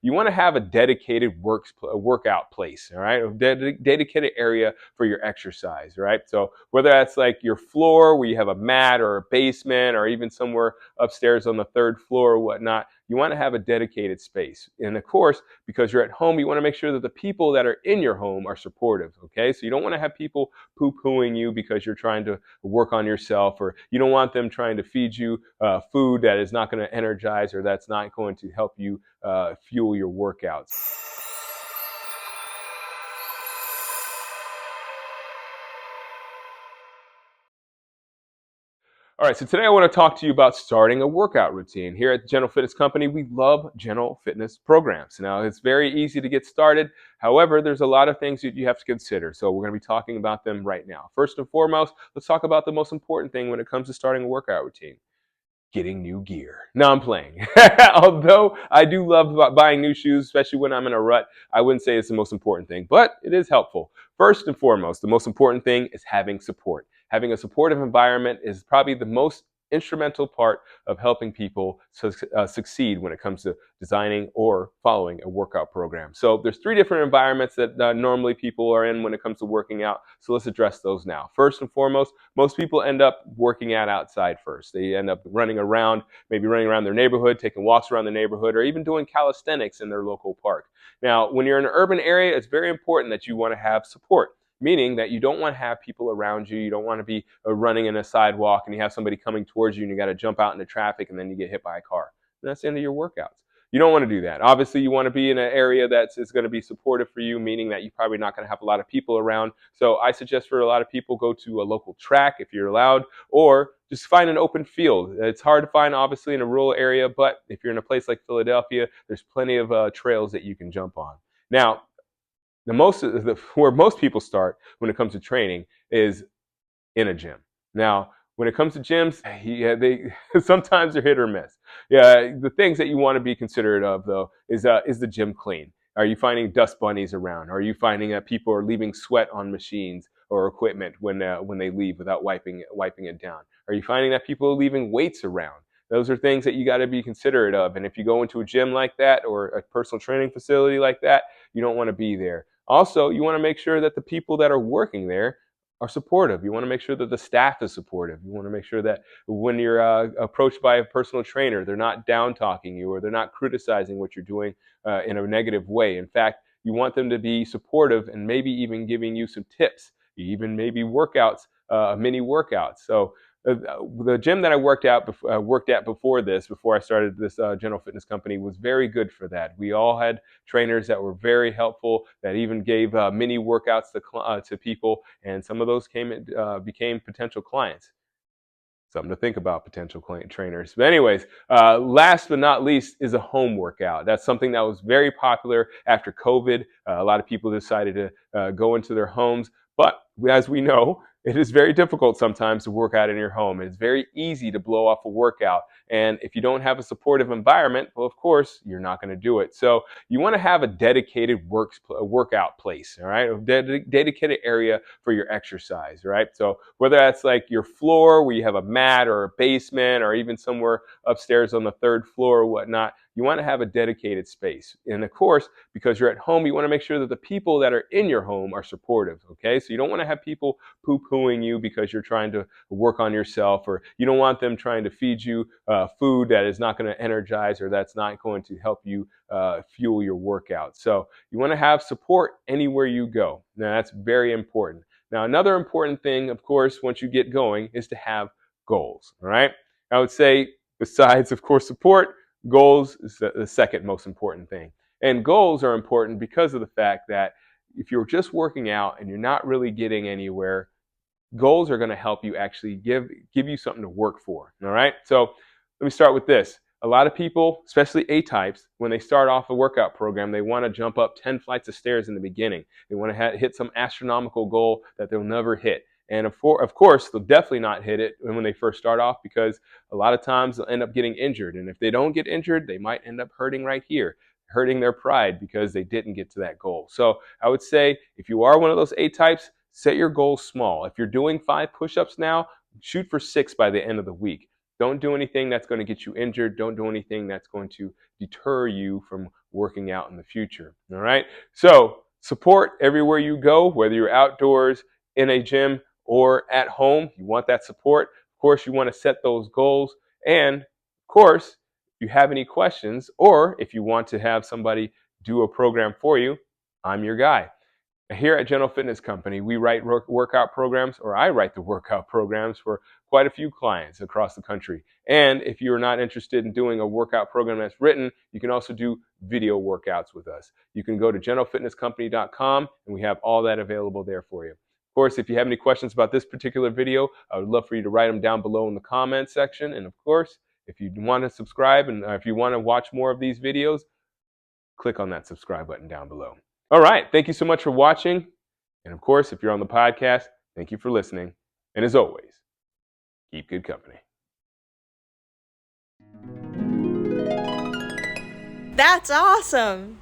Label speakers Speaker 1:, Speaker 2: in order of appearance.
Speaker 1: you want to have a dedicated workout place, all right? A dedicated area for your exercise, right? So whether that's like your floor where you have a mat or a basement or even somewhere upstairs on the third floor or whatnot, you want to have a dedicated space. And of course, because you're at home, you want to make sure that the people that are in your home are supportive, okay? So you don't want to have people poo-pooing you because you're trying to work on yourself, or you don't want them trying to feed you food that is not going to energize or that's not going to help you fuel your workouts. All right, so today I want to talk to you about starting a workout routine. Here at the General Fitness Company, we love general fitness programs. Now, it's very easy to get started. However, there's a lot of things that you have to consider. So we're going to be talking about them right now. First and foremost, let's talk about the most important thing when it comes to starting a workout routine: getting new gear. No, I'm playing. Although I do love buying new shoes, especially when I'm in a rut, I wouldn't say it's the most important thing, but it is helpful. First and foremost, the most important thing is having support. Having a supportive environment is probably the most instrumental part of helping people succeed when it comes to designing or following a workout program. So there's three different environments that normally people are in when it comes to working out. So let's address those now. First and foremost, most people end up working out outside first. They end up running around, maybe running around their neighborhood, taking walks around the neighborhood, or even doing calisthenics in their local park. Now, when you're in an urban area, it's very important that you want to have support, meaning that you don't want to have people around you. You don't want to be running in a sidewalk and you have somebody coming towards you and you got to jump out into traffic and then you get hit by a car. And that's the end of your workouts. You don't want to do that. Obviously, you want to be in an area that's going to be supportive for you, meaning that you're probably not going to have a lot of people around. So I suggest for a lot of people, go to a local track if you're allowed, or just find an open field. It's hard to find, obviously, in a rural area, but if you're in a place like Philadelphia, there's plenty of trails that you can jump on. Now, where most people start when it comes to training is in a gym. Now, when it comes to gyms, yeah, they sometimes they're hit or miss. Yeah, the things that you want to be considerate of though is the gym clean? Are you finding dust bunnies around? Are you finding that people are leaving sweat on machines or equipment when they leave without wiping it down? Are you finding that people are leaving weights around? Those are things that you got to be considerate of. And if you go into a gym like that or a personal training facility like that, you don't want to be there. Also, you want to make sure that the people that are working there are supportive. You want to make sure that the staff is supportive. You want to make sure that when you're approached by a personal trainer, they're not down talking you or they're not criticizing what you're doing in a negative way. In fact, you want them to be supportive and maybe even giving you some tips, even maybe workouts, mini workouts. So the gym that I worked at before I started this general fitness company, was very good for that. We all had trainers that were very helpful, that even gave mini workouts to people, and some of those became potential clients. Something to think about, potential client trainers. But anyways, last but not least is a home workout. That's something that was very popular after COVID. A lot of people decided to go into their homes. But as we know, it is very difficult sometimes to work out in your home. It's very easy to blow off a workout. And if you don't have a supportive environment, well, of course, you're not going to do it. So you want to have a dedicated workout place, all right? A dedicated area for your exercise, right? So whether that's like your floor where you have a mat or a basement or even somewhere upstairs on the third floor or whatnot, you want to have a dedicated space. And of course, because you're at home, you want to make sure that the people that are in your home are supportive, okay? So you don't want to have people poo-pooing you because you're trying to work on yourself, or you don't want them trying to feed you food that is not going to energize or that's not going to help you fuel your workout. So you want to have support anywhere you go. Now, that's very important. Now, another important thing, of course, once you get going, is to have goals, all right? I would say, besides, of course, support, goals is the second most important thing. And goals are important because of the fact that if you're just working out and you're not really getting anywhere, goals are going to help you actually give you something to work for, all right? So let me start with this. A lot of people, especially A-types, when they start off a workout program, they want to jump up 10 flights of stairs in the beginning. They want to hit some astronomical goal that they'll never hit. And of course, they'll definitely not hit it when they first start off, because a lot of times they'll end up getting injured. And if they don't get injured, they might end up hurting right here, hurting their pride because they didn't get to that goal. So I would say if you are one of those A-types, set your goals small. If you're doing 5 push-ups now, shoot for 6 by the end of the week. Don't do anything that's going to get you injured. Don't do anything that's going to deter you from working out in the future. All right. So support everywhere you go, whether you're outdoors, in a gym, or at home. You want that support. Of course, you want to set those goals. And of course, if you have any questions, or if you want to have somebody do a program for you, I'm your guy. Here at General Fitness Company, we write workout programs, or I write the workout programs for quite a few clients across the country. And if you're not interested in doing a workout program that's written, you can also do video workouts with us. You can go to generalfitnesscompany.com and we have all that available there for you. Of course, if you have any questions about this particular video, I would love for you to write them down below in the comments section. And of course, if you want to subscribe and if you want to watch more of these videos, click on that subscribe button down below. All right. Thank you so much for watching. And of course, if you're on the podcast, thank you for listening. And as always, keep good company.
Speaker 2: That's awesome!